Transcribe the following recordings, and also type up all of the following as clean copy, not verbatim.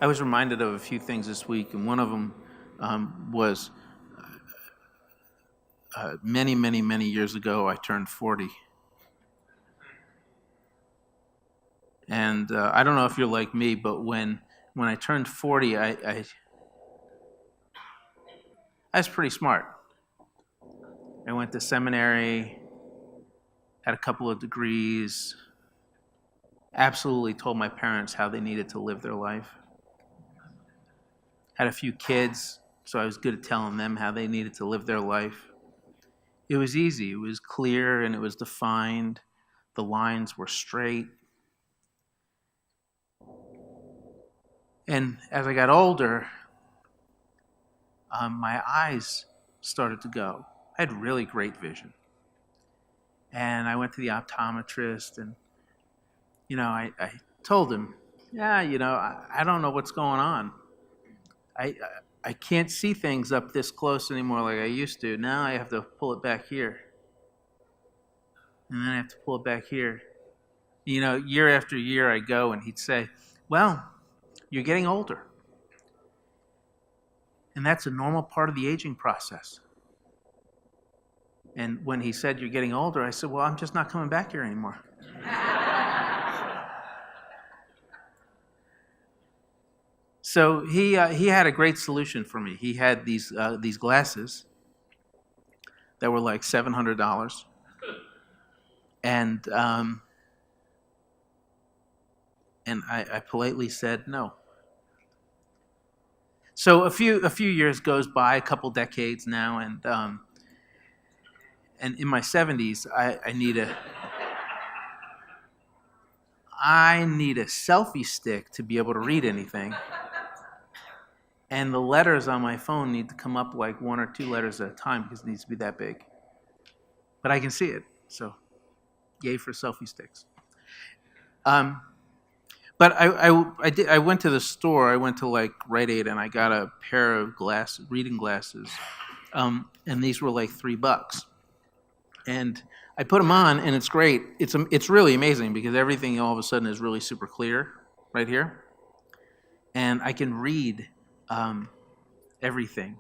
I was reminded of a few things this week, and one of them was many, many, many years ago, I turned 40. And I don't know if you're like me, but when I turned 40, I was pretty smart. I went to seminary, had a couple of degrees, absolutely told my parents how they needed to live their life. Had a few kids, so I was good at telling them how they needed to live their life. It was easy, it was clear, and it was defined. The lines were straight. And as I got older, my eyes started to go. I had really great vision. And I went to the optometrist, and, I told him, yeah, I don't know what's going on. I can't see things up this close anymore like I used to. Now I have to pull it back here. And then I have to pull it back here. Year after year I go, and he'd say, well, you're getting older. And that's a normal part of the aging process. And when he said, you're getting older, I said, well, I'm just not coming back here anymore. So he had a great solution for me. He had these glasses that were like $700. And I politely said no. So a few years goes by, a couple decades now, and in my 70s, I need a selfie stick to be able to read anything, and the letters on my phone need to come up like 1 or 2 letters at a time because it needs to be that big. But I can see it, so yay for selfie sticks. But I went to the store. I went to like Rite Aid, and I got a pair of reading glasses, and these were like $3. And I put them on, and it's great. It's really amazing because everything all of a sudden is really super clear right here, and I can read everything.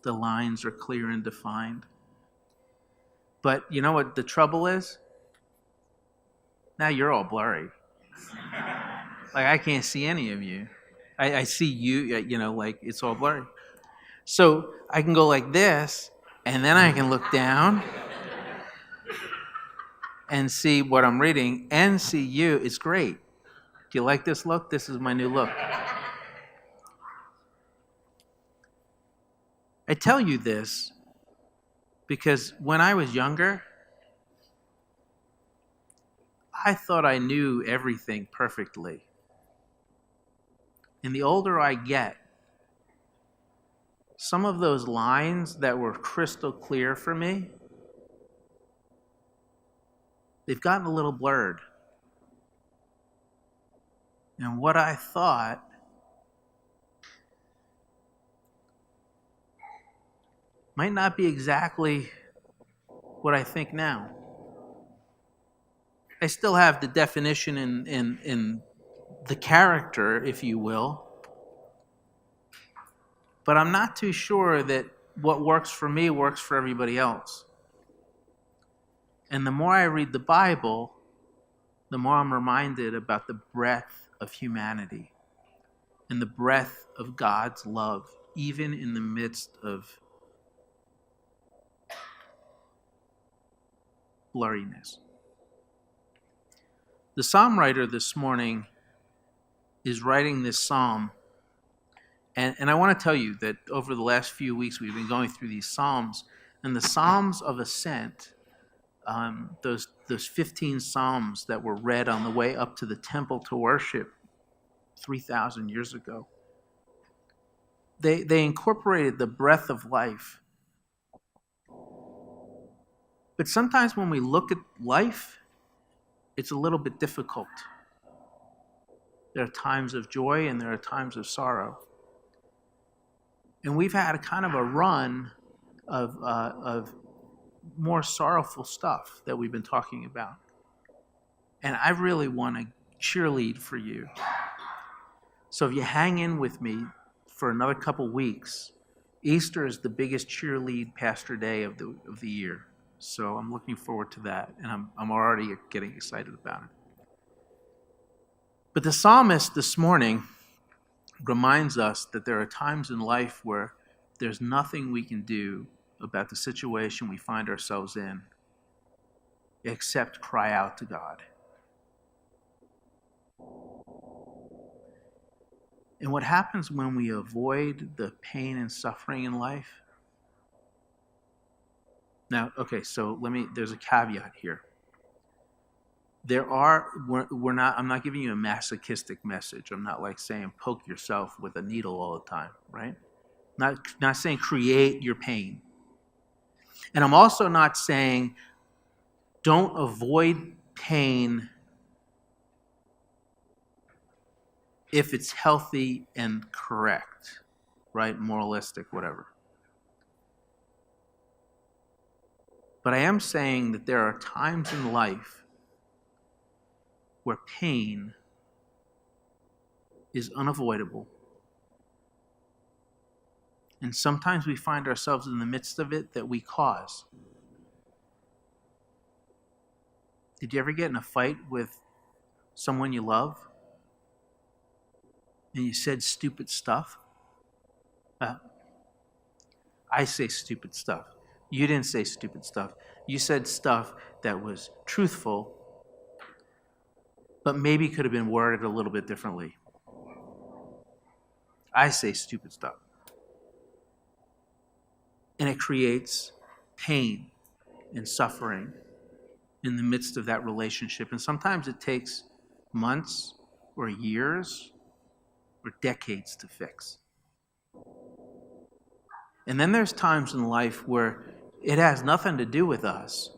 The lines are clear and defined. But you know what the trouble is? Now you're all blurry. Like I can't see any of you. I see you, like it's all blurry. So I can go like this, and then I can look down and see what I'm reading and see you. It's great. Do you like this look? This is my new look. I tell you this because when I was younger, I thought I knew everything perfectly. And the older I get, some of those lines that were crystal clear for me, they've gotten a little blurred. And what I thought might not be exactly what I think now. I still have the definition in the character, if you will, but I'm not too sure that what works for me works for everybody else. And the more I read the Bible, the more I'm reminded about the breadth of humanity and the breadth of God's love, even in the midst of blurriness. The psalm writer this morning is writing this psalm, and I want to tell you that over the last few weeks we've been going through these psalms, and the Psalms of Ascent, those 15 psalms that were read on the way up to the temple to worship 3,000 years ago, they incorporated the breath of life. But sometimes when we look at life, it's a little bit difficult. There are times of joy and there are times of sorrow. And we've had a kind of a run of more sorrowful stuff that we've been talking about. And I really want to cheerlead for you. So if you hang in with me for another couple weeks, Easter is the biggest cheerlead pastor day of the year. So I'm looking forward to that, and I'm already getting excited about it. But the psalmist this morning reminds us that there are times in life where there's nothing we can do about the situation we find ourselves in except cry out to God. And what happens when we avoid the pain and suffering in life? Now, okay, so there's a caveat here. I'm not giving you a masochistic message. I'm not like saying poke yourself with a needle all the time, right? Not saying create your pain. And I'm also not saying don't avoid pain if it's healthy and correct, right? Moralistic, whatever. But I am saying that there are times in life where pain is unavoidable. And sometimes we find ourselves in the midst of it that we cause. Did you ever get in a fight with someone you love and you said stupid stuff? I say stupid stuff. You didn't say stupid stuff. You said stuff that was truthful, but maybe could have been worded a little bit differently. I say stupid stuff. And it creates pain and suffering in the midst of that relationship. And sometimes it takes months or years or decades to fix. And then there's times in life where it has nothing to do with us,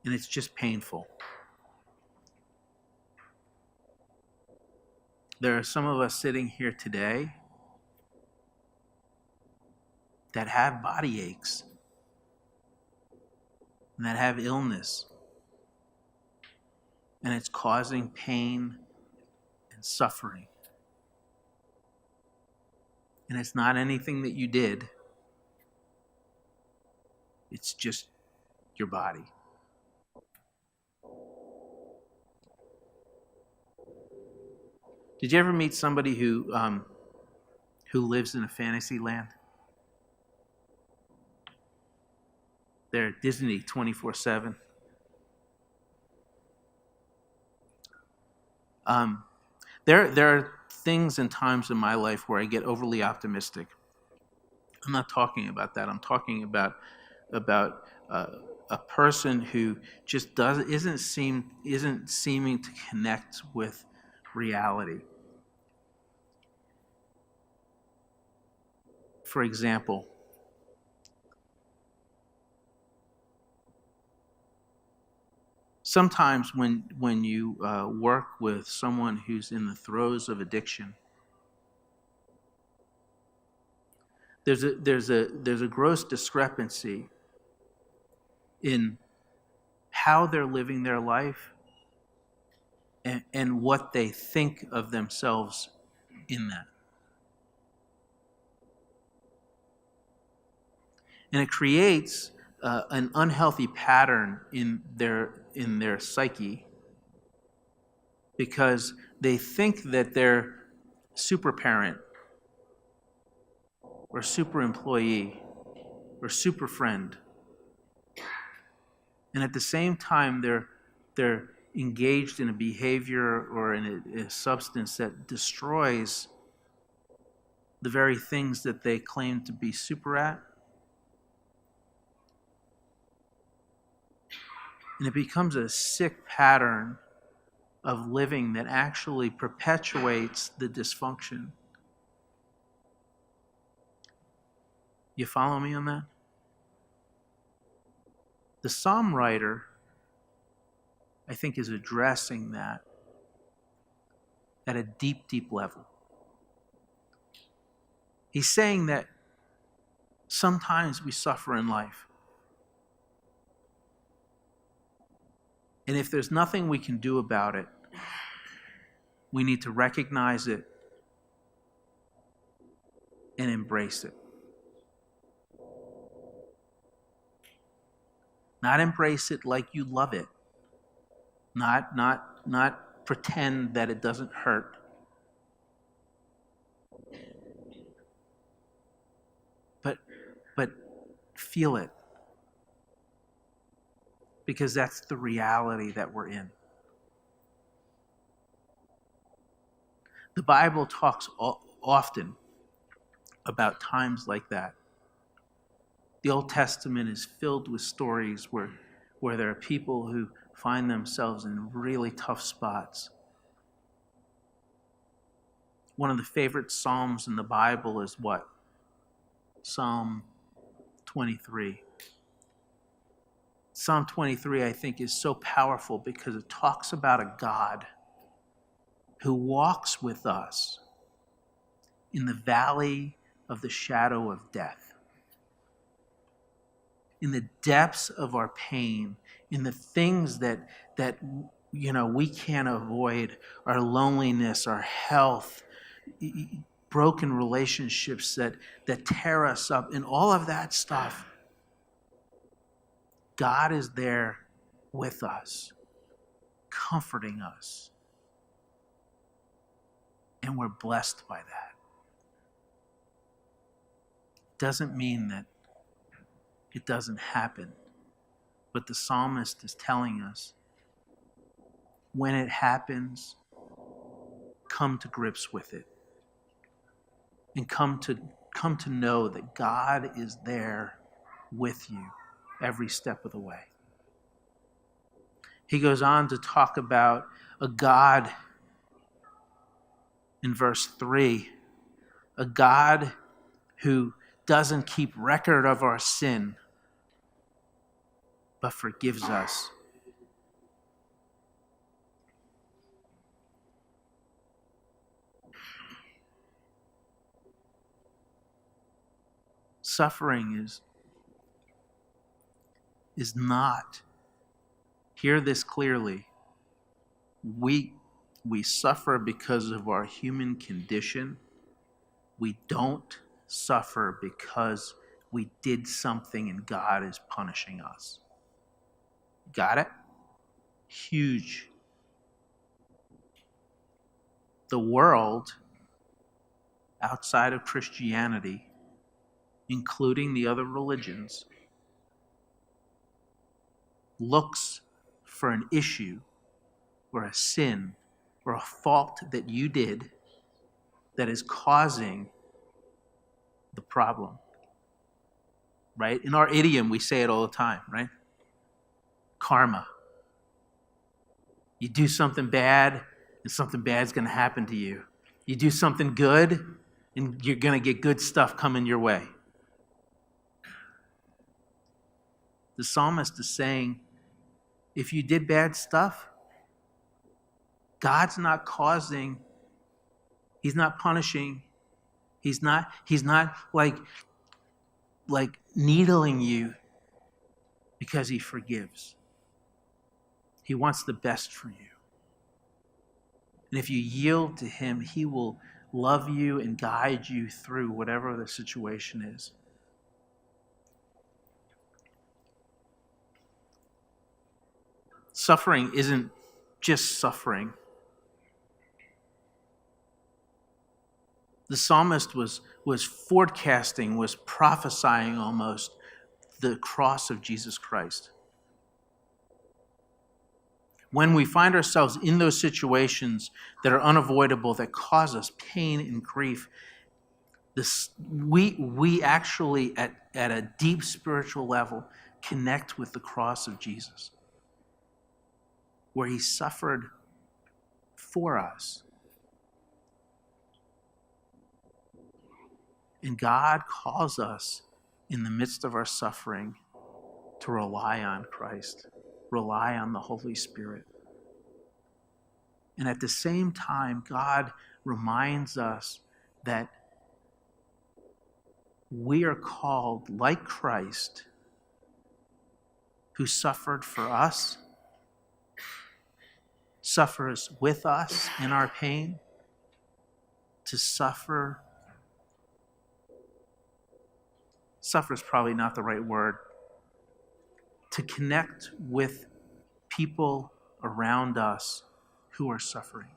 and it's just painful. There are some of us sitting here today that have body aches and that have illness, and it's causing pain and suffering. And it's not anything that you did. It's just your body. Did you ever meet somebody who lives in a fantasy land? They're at Disney 24/7. There are things and times in my life where I get overly optimistic. I'm not talking about that. I'm talking about a person who just isn't seeming to connect with reality. For example, sometimes when you work with someone who's in the throes of addiction, there's a gross discrepancy in how they're living their life and what they think of themselves in that. And it creates an unhealthy pattern in their psyche, because they think that they're super parent or super employee or super friend, and at the same time they're engaged in a behavior or in a substance that destroys the very things that they claim to be super at. And it becomes a sick pattern of living that actually perpetuates the dysfunction. You follow me on that? The psalm writer, I think, is addressing that at a deep, deep level. He's saying that sometimes we suffer in life. And if there's nothing we can do about it, we need to recognize it and embrace it. Not embrace it like you love it. Not pretend that it doesn't hurt. But feel it. Because that's the reality that we're in. The Bible talks often about times like that. The Old Testament is filled with stories where there are people who find themselves in really tough spots. One of the favorite Psalms in the Bible is what? Psalm 23. Psalm 23, I think, is so powerful because it talks about a God who walks with us in the valley of the shadow of death. In the depths of our pain, in the things that we can't avoid, our loneliness, our health, broken relationships that tear us up, and all of that stuff, God is there with us, comforting us. And we're blessed by that. Doesn't mean that it doesn't happen. But the psalmist is telling us, when it happens, come to grips with it. And come to know that God is there with you every step of the way. He goes on to talk about a God in verse 3, a God who doesn't keep record of our sin, but forgives us. Suffering is not, hear this clearly, we suffer because of our human condition. We don't suffer because we did something and God is punishing us. Got it? Huge. The world outside of Christianity, including the other religions, looks for an issue or a sin or a fault that you did that is causing the problem. Right? In our idiom, we say it all the time, right? Karma. You do something bad, and something bad's going to happen to you. You do something good, and you're going to get good stuff coming your way. The psalmist is saying, if you did bad stuff, God's not causing, he's not punishing, he's not like needling you because he forgives. He wants the best for you. And if you yield to him, he will love you and guide you through whatever the situation is. Suffering isn't just suffering. The psalmist was forecasting, was prophesying almost the cross of Jesus Christ. When we find ourselves in those situations that are unavoidable, that cause us pain and grief, we actually, at a deep spiritual level, connect with the cross of Jesus, where he suffered for us. And God calls us in the midst of our suffering to rely on Christ, rely on the Holy Spirit. And at the same time, God reminds us that we are called, like Christ, who suffered for us, suffers with us in our pain, to suffer suffer is probably not the right word, to connect with people around us who are suffering.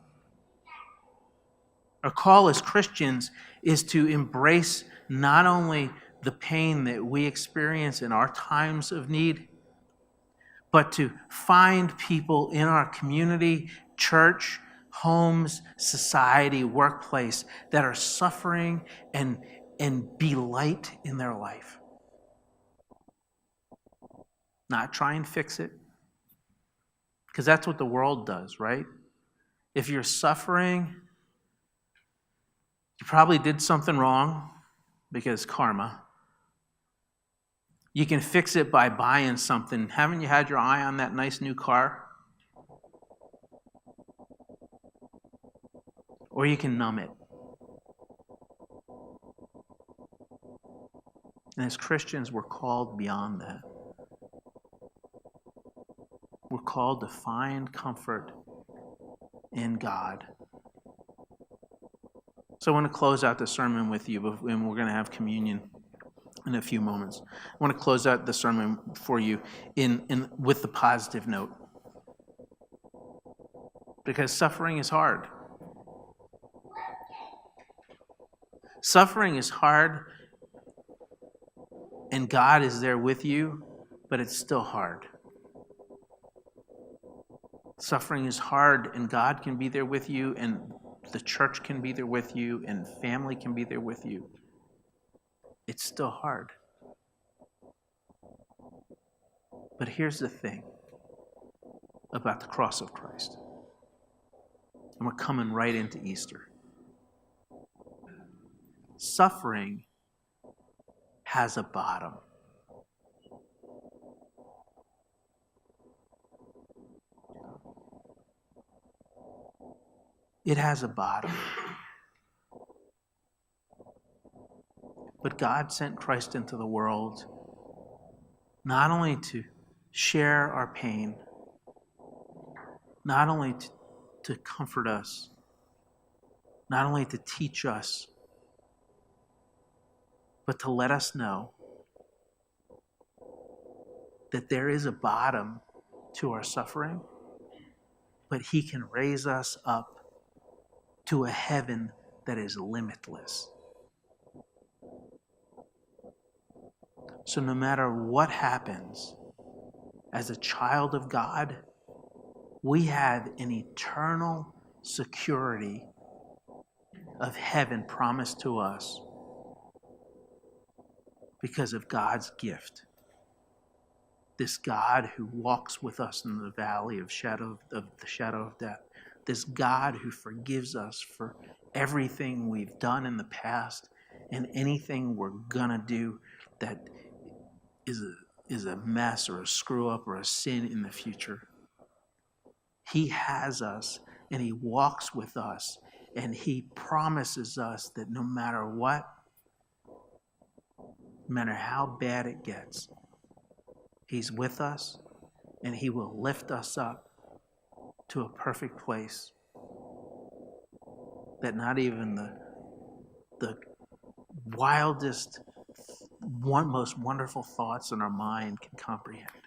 Our call as Christians is to embrace not only the pain that we experience in our times of need, but to find people in our community, church, homes, society, workplace that are suffering and be light in their life. Not try and fix it, because that's what the world does, right? If you're suffering, you probably did something wrong, because karma. You can fix it by buying something. Haven't you had your eye on that nice new car? Or you can numb it. And as Christians, we're called beyond that. We're called to find comfort in God. So I want to close out the sermon with you, and we're going to have communion in a few moments. I want to close out the sermon for you with the positive note. Because suffering is hard. Suffering is hard, and God is there with you, but it's still hard. Suffering is hard, and God can be there with you, and the church can be there with you, and family can be there with you. It's still hard. But here's the thing about the cross of Christ. And we're coming right into Easter. Suffering has a bottom. It has a bottom. But God sent Christ into the world not only to share our pain, not only to comfort us, not only to teach us, but to let us know that there is a bottom to our suffering, but He can raise us up to a heaven that is limitless. So no matter what happens, as a child of God, we have an eternal security of heaven promised to us because of God's gift. This God who walks with us in the valley of the shadow of death. This God who forgives us for everything we've done in the past and anything we're gonna do that is a mess or a screw up or a sin in the future. He has us, and He walks with us, and He promises us that no matter what, no matter how bad it gets, He's with us, and He will lift us up to a perfect place that not even the wildest, most wonderful thoughts in our mind can comprehend.